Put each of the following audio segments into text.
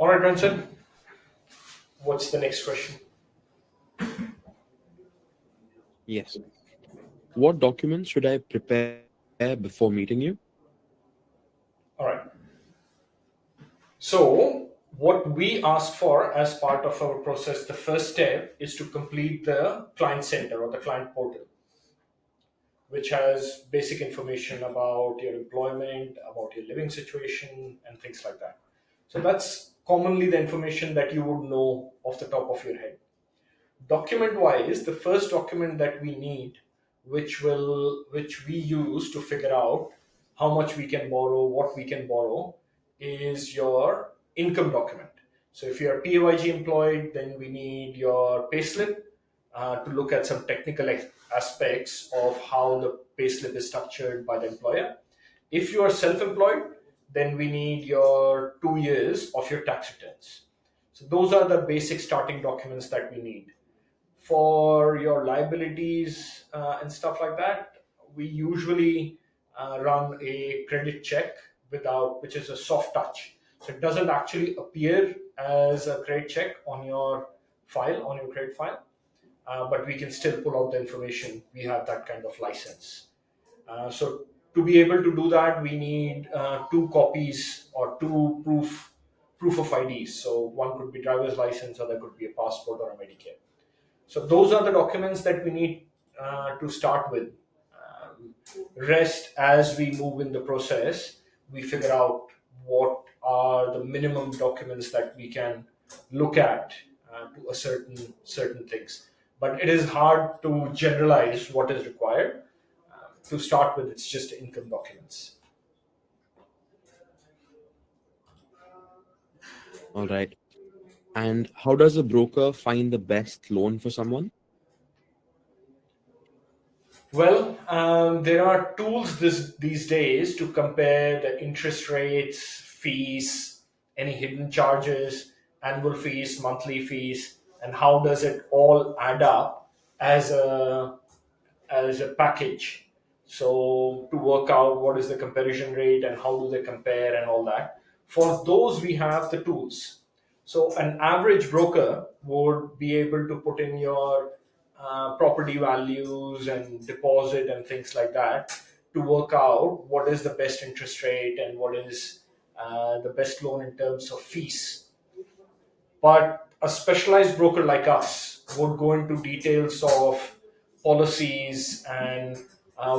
All right, Ranjan, what's the next question? Yes. What documents should I prepare before meeting you? All right. So, what we ask for as part of our process, the first step is to complete the client center or the client portal, which has basic information about your employment, about your living situation, and things like that. So, that's commonly the information that you would know off the top of your head. Document wise, the first document that we need, which we use to figure out how much we can borrow, what we can borrow, is your income document. So if you're PAYG employed, then we need your payslip to look at some technical aspects of how the payslip is structured by the employer. If you are self-employed, then we need your 2 years of your tax returns. So those are the basic starting documents that we need. For your liabilities and stuff like that, we usually run a credit check which is a soft touch. So it doesn't actually appear as a credit check on your file, on your credit file, but we can still pull out the information. We have that kind of license. So to be able to do that, we need two copies or two proof of IDs. So one could be driver's license, or there could be a passport or a Medicare. So those are the documents that we need to start with. Rest, as we move in the process, we figure out what are the minimum documents that we can look at to a certain things. But it is hard to generalize what is required. To start with, it's just income documents. All right. And how does a broker find the best loan for someone? Well, there are tools these days to compare the interest rates, fees, any hidden charges, annual fees, monthly fees, and how does it all add up as a package. So to work out what is the comparison rate and how do they compare and all that. For those, we have the tools. So an average broker would be able to put in your property values and deposit and things like that to work out what is the best interest rate and what is the best loan in terms of fees. But a specialized broker like us would go into details of policies and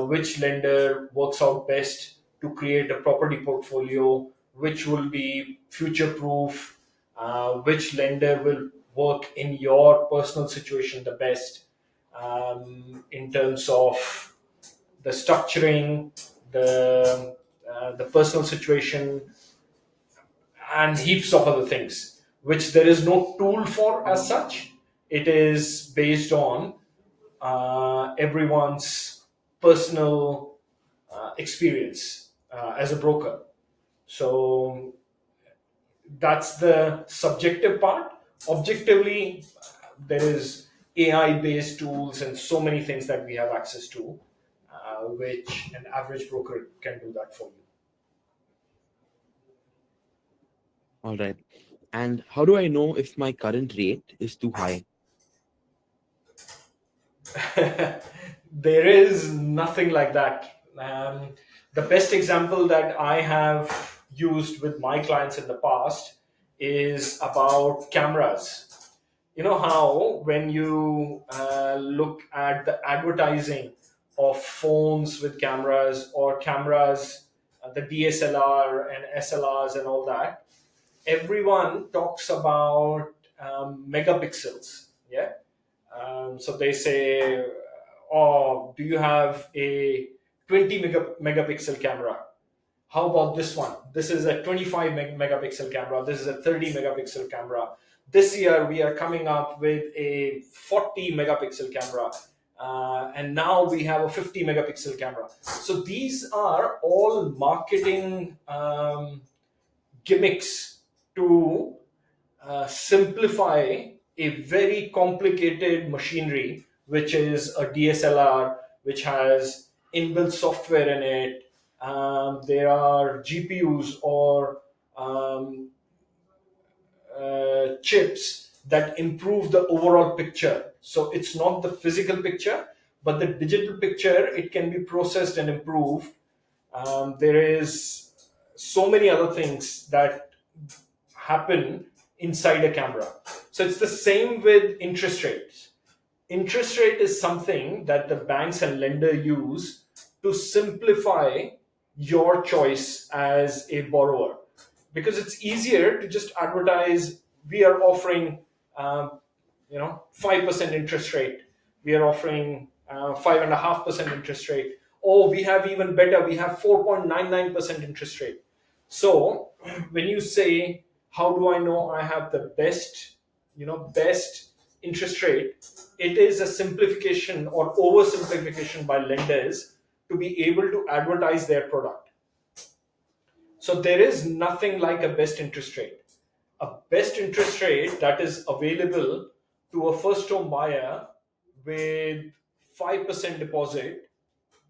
which lender works out best to create a property portfolio, which will be future proof, which lender will work in your personal situation the best, in terms of the structuring, the personal situation, and heaps of other things, which there is no tool for as such. It is based on everyone's personal experience as a broker. So that's the subjective part. Objectively, there is AI based tools and so many things that we have access to, which an average broker can do that for All right. And how do I know if my current rate is too high? you. There is nothing like that. The best example that I have used with my clients in the past is about cameras. You know how when you look at the advertising of phones with cameras or cameras, the DSLR and SLRs and all that, everyone talks about megapixels. Yeah. So they say, oh, do you have a 20 megapixel camera? How about this one? This is a 25 megapixel camera. This is a 30 megapixel camera. This year we are coming up with a 40 megapixel camera. And now we have a 50 megapixel camera. So these are all marketing gimmicks to simplify a very complicated machinery, which is a DSLR, which has inbuilt software in it. There are GPUs or um, chips that improve the overall picture. So it's not the physical picture, but the digital picture, it can be processed and improved. There is so many other things that happen inside a camera. So it's the same with interest rates. Interest rate is something that the banks and lender use to simplify your choice as a borrower, because it's easier to just advertise, we are offering 5% interest rate, we are offering 5.5% interest rate, or we have even better, we have 4.99% interest rate. So when you say, how do I know I have the best interest rate, it is a simplification or oversimplification by lenders to be able to advertise their product. So there is nothing like a best interest rate. A best interest rate that is available to a first home buyer with 5% deposit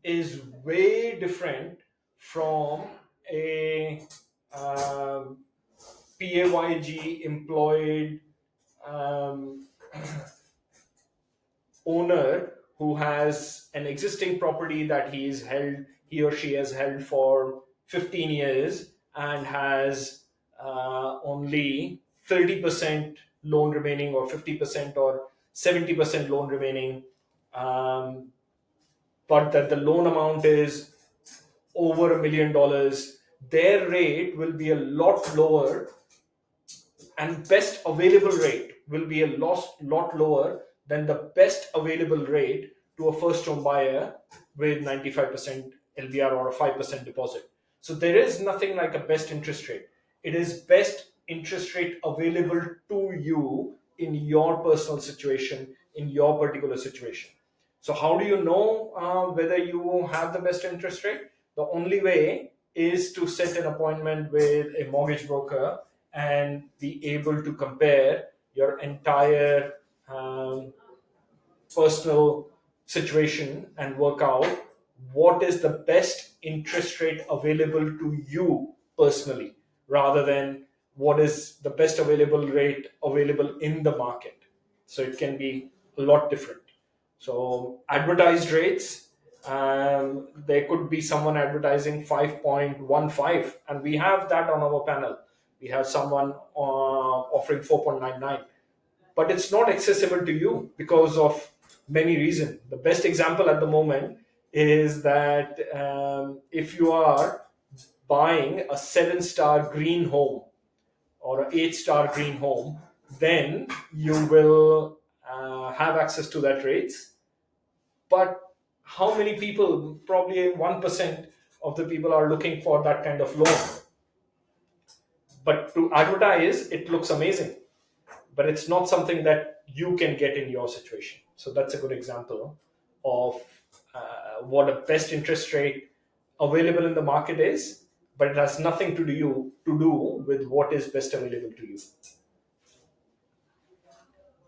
is way different from a um, PAYG employed um, owner who has an existing property that he or she has held for 15 years and has only 30% loan remaining, or 50% or 70% loan remaining, um, but that the loan amount is over $1 million. Their rate will be a lot lower, and best available rate will be a lot lower than the best available rate to a first home buyer with 95% LVR or a 5% deposit. So there is nothing like a best interest rate. It is best interest rate available to you in your personal situation, in your particular situation. So how do you know whether you have the best interest rate? The only way is to set an appointment with a mortgage broker and be able to compare your entire personal situation and work out what is the best interest rate available to you personally, rather than what is the best available rate available in the market. So it can be a lot different. So advertised rates, there could be someone advertising 5.15, and we have that on our panel. We have someone offering 4.99, but it's not accessible to you because of many reasons. The best example at the moment is that if you are buying a 7-star green home or an 8-star green home, then you will have access to that rates. But how many people? Probably 1% of the people are looking for that kind of loan. But to advertise, it looks amazing, but it's not something that you can get in your situation. So that's a good example of what a best interest rate available in the market is, but it has nothing to do with what is best available to you.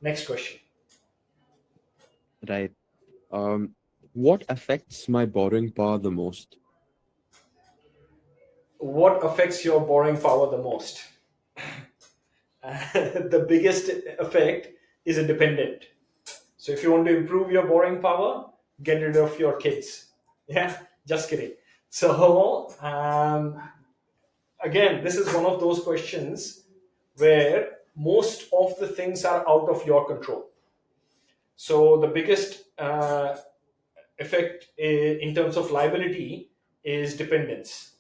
Next question. Right. Um, what affects my borrowing power the most? What affects your borrowing power the most? The biggest effect is a dependent. So if you want to improve your borrowing power, get rid of your kids. Yeah, just kidding. So again, this is one of those questions where most of the things are out of your control. So the biggest effect in terms of liability is dependence.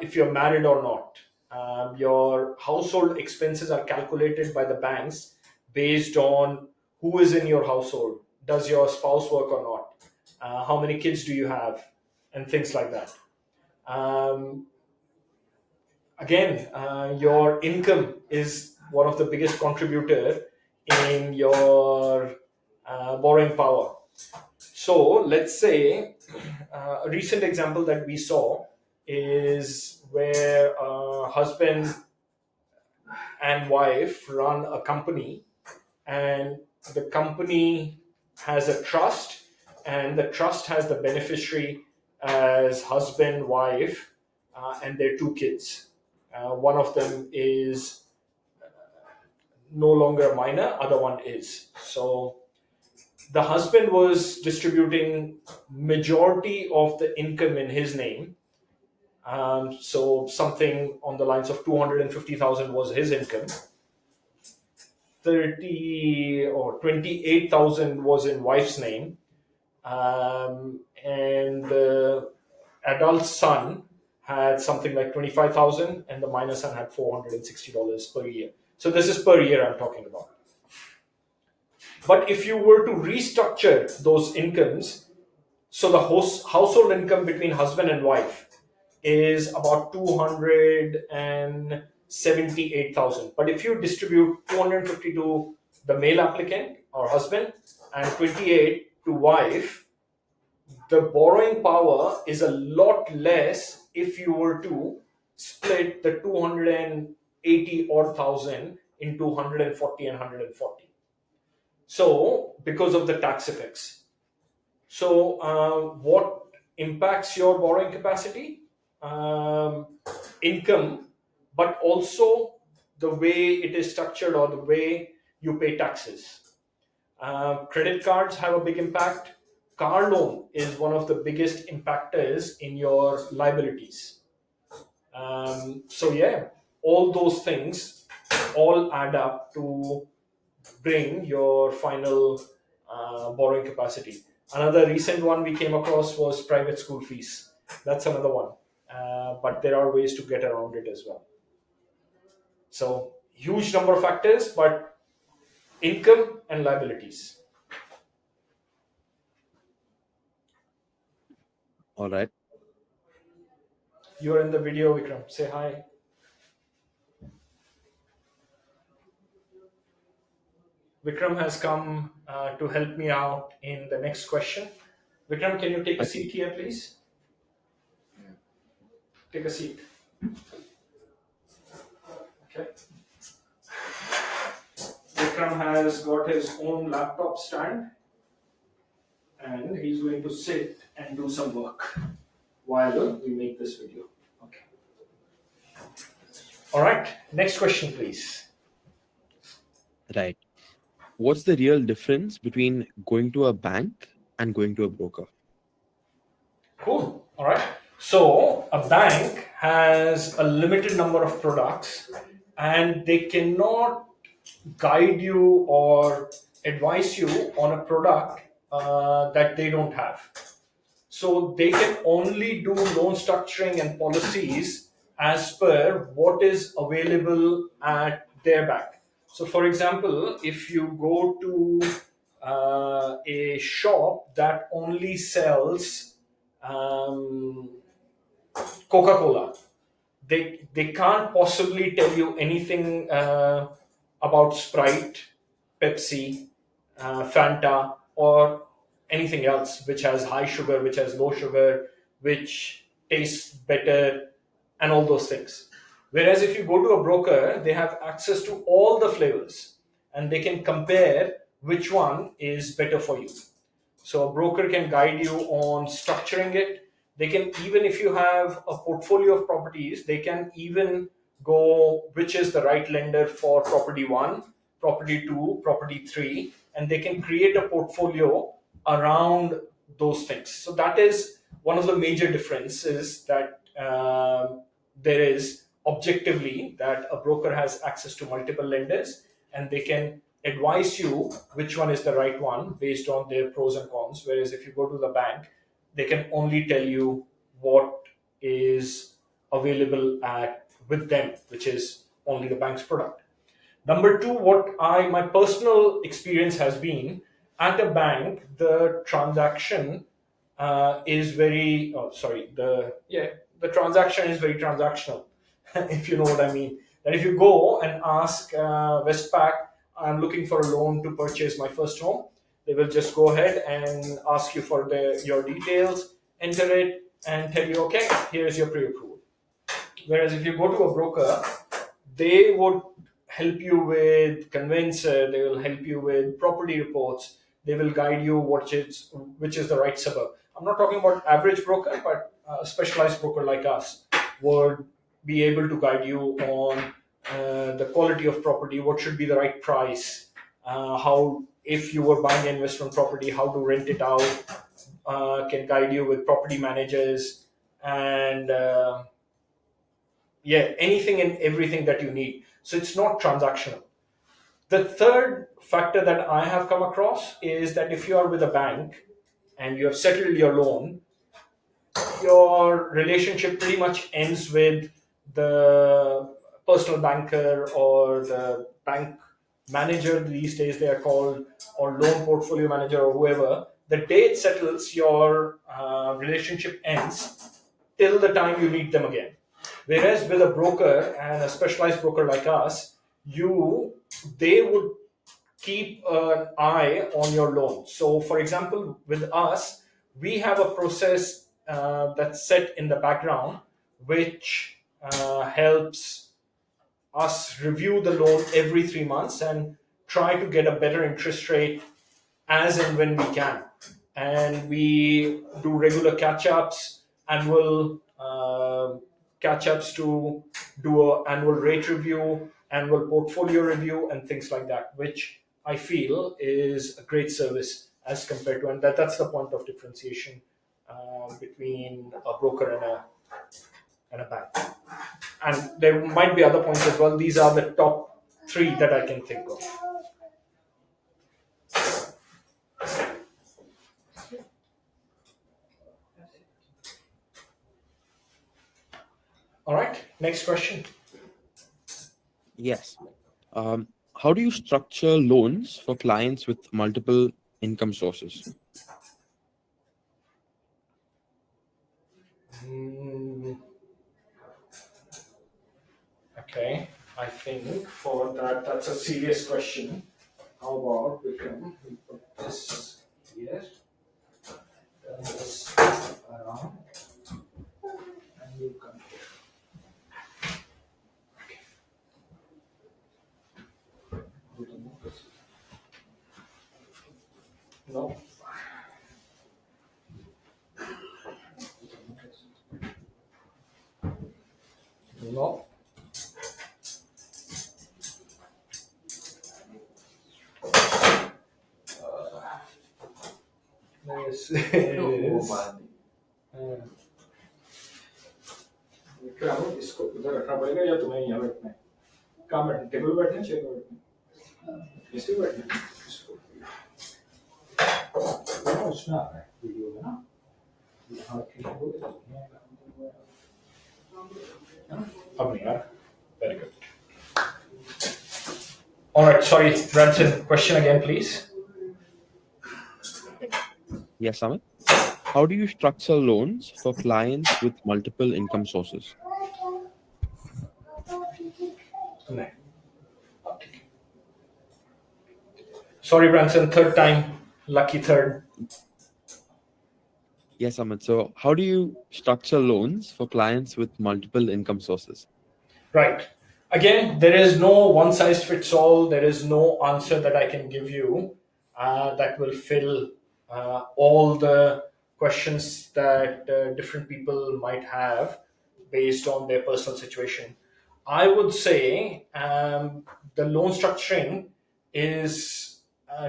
If you're married or not, your household expenses are calculated by the banks based on who is in your household. Does your spouse work or not? How many kids do you have? And things like that. Um, Again, your income is one of the biggest contributor in your borrowing power. So let's say a recent example that we saw is where husband and wife run a company, and the company has a trust, and the trust has the beneficiary as husband, wife, and their two kids. One of them is no longer a minor, other one is. So the husband was distributing majority of the income in his name. So something on the lines of 250,000 was his income. 30 or 28,000 was in wife's name, and the adult son had something like 25,000, and the minor son had $460 per year. So this is per year I'm talking about. But if you were to restructure those incomes, so the household income between husband and wife is about 278,000. But if you distribute 250 to the male applicant or husband and 28 to wife, the borrowing power is a lot less if you were to split the 280 odd thousand into 140 and 140. So, because of the tax effects. So, what impacts your borrowing capacity? Income, but also the way it is structured or the way you pay taxes. Credit cards have a big impact. Car loan is one of the biggest impactors in your liabilities. So, yeah, all those things all add up to bring your final borrowing capacity. Another recent one we came across was private school fees. That's another one. But there are ways to get around it as well. So, huge number of factors, but income and liabilities. All right. You're in the video, Vikram. Say hi. Vikram has come to help me out in the next question. Vikram, can you take a I, seat here, please? Take a seat. Okay. Vikram has got his own laptop stand and he's going to sit and do some work while we make this video. Okay. All right. Next question, please. right. What's the real difference between going to a bank and going to a broker? Cool. All right. So a bank has a limited number of products and they cannot guide you or advise you on a product that they don't have. So they can only do loan structuring and policies as per what is available at their bank. So, for example, if you go to a shop that only sells um, Coca Cola, they can't possibly tell you anything about Sprite, Pepsi, Fanta, or anything else which has high sugar, which has low sugar, which tastes better, and all those things. Whereas if you go to a broker, they have access to all the flavors and they can compare which one is better for you. So a broker can guide you on structuring it. They can, even if you have a portfolio of properties, they can even go which is the right lender for property one, property two, property three, and they can create a portfolio around those things. So that is one of the major differences that there is objectively, that a broker has access to multiple lenders and they can advise you which one is the right one based on their pros and cons. Whereas if you go to the bank, they can only tell you what is available at with them, which is only the bank's product. Number two, what I my personal experience has been at a bank, the transaction is very sorry the yeah the transaction is very transactional. If you know what I mean. That if you go and ask Westpac, I'm looking for a loan to purchase my first home, they will just go ahead and ask you for your details, enter it, and tell you, okay, here's your pre-approval. Whereas if you go to a broker, they would help you with conveyancer, they will help you with property reports, they will guide you which is the right suburb. I'm not talking about average broker, but a specialized broker like us would be able to guide you on the quality of property, what should be the right price, how, if you were buying an investment property, how to rent it out, can guide you with property managers, and yeah, anything and everything that you need. So it's not transactional. The third factor that I have come across is that if you are with a bank and you have settled your loan, your relationship pretty much ends with the personal banker or the bank manager, these days they are called, or loan portfolio manager, or whoever. The day it settles, your relationship ends till the time you need them again. Whereas with a broker and a specialized broker like us, you they would keep an eye on your loan. So, for example, with us, we have a process that's set in the background, which helps us review the loan every 3 months and try to get a better interest rate as and when we can. And we do regular catch ups, annual catch ups to do an annual rate review, annual portfolio review, and things like that, which I feel is a great service as compared to, and that's the point of differentiation between a broker and a bank. And there might be other points as well. These are the top three that I can think of. All right, next question. Yes. How do you structure loans for clients with multiple income sources? Okay, I think for that, that's a serious question. How about we put this here, turn this around, and you come here. No. No. This is. इसको उधर रखना पड़ेगा या तुम्हें यहाँ बैठना है? कहाँ बैठना? टेबल पे बैठना है, चेयर पे बैठना है? इस पे बैठना है? इसको ना उसमें आ रहा है वीडियो में ना, यहाँ रखने को बोले तो नहीं आएगा। अब नहीं आ रहा। Very good. All right, sorry, Branson, question again, please. Yes, Amit. How do you structure loans for clients with multiple income sources? No. Sorry, Branson, third time, lucky third. Yes, Amit. So, how do you structure loans for clients with multiple income sources? Right. Again, there is no one size fits all. There is no answer that I can give you that will fill all the questions that different people might have based on their personal situation. I would say the loan structuring is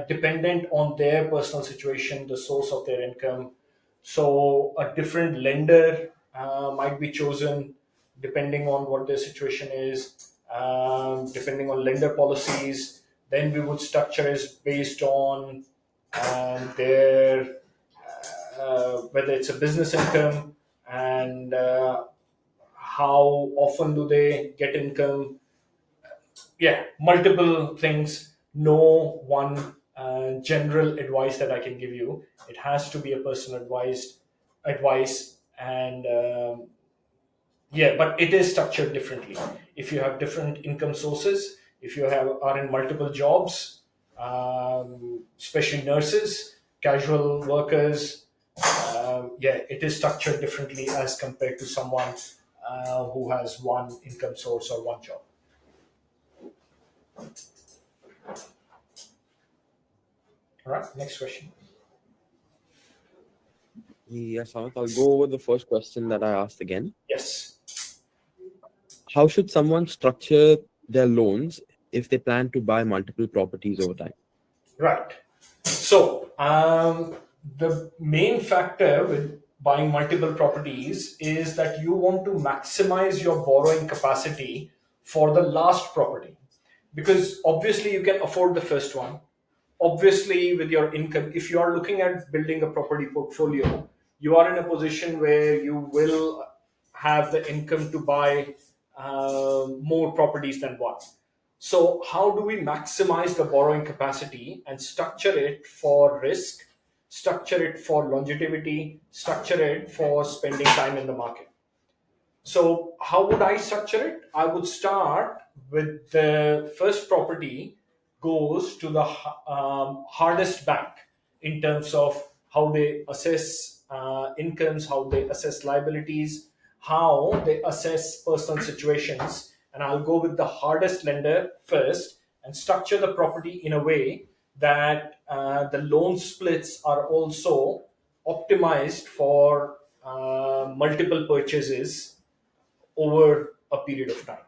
dependent on their personal situation, the source of their income. So a different lender might be chosen depending on what their situation is, depending on lender policies. Then we would structure is based on their whether it's a business income and how often do they get income. Yeah, multiple things. No one general advice that I can give you. It has to be a personal advice, and yeah, but it is structured differently. If you have different income sources, if you are in multiple jobs, especially nurses, casual workers, yeah, it is structured differently as compared to someone who has one income source or one job. All right, next question. Yes, Amit. I'll go over the first question that I asked again. Yes. How should someone structure their loans if they plan to buy multiple properties over time? Right. So, the main factor with buying multiple properties is that you want to maximize your borrowing capacity for the last property, because obviously you can afford the first one. Obviously, with your income, if you are looking at building a property portfolio, you are in a position where you will have the income to buy more properties than one. So, how do we maximize the borrowing capacity and structure it for risk, structure it for longevity, structure it for spending time in the market? So, how would I structure it? I would start with the first property goes to the hardest bank in terms of how they assess incomes, how they assess liabilities, how they assess personal situations. And I'll go with the hardest lender first and structure the property in a way that the loan splits are also optimized for multiple purchases over a period of time.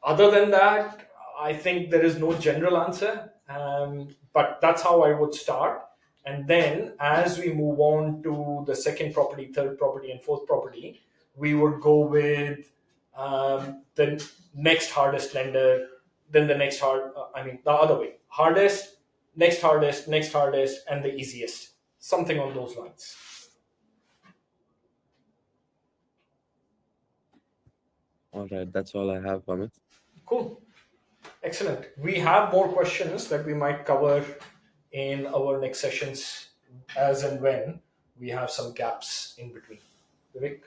Other than that, I think there is no general answer, but that's how I would start. And then, as we move on to the second property, third property, and fourth property, we would go with the next hardest lender, then the next the other way, hardest, next hardest, and the easiest, something on those lines. All right, that's all I have, Amit. Cool. Excellent. We have more questions that we might cover in our next sessions as and when we have some gaps in between. Vivek?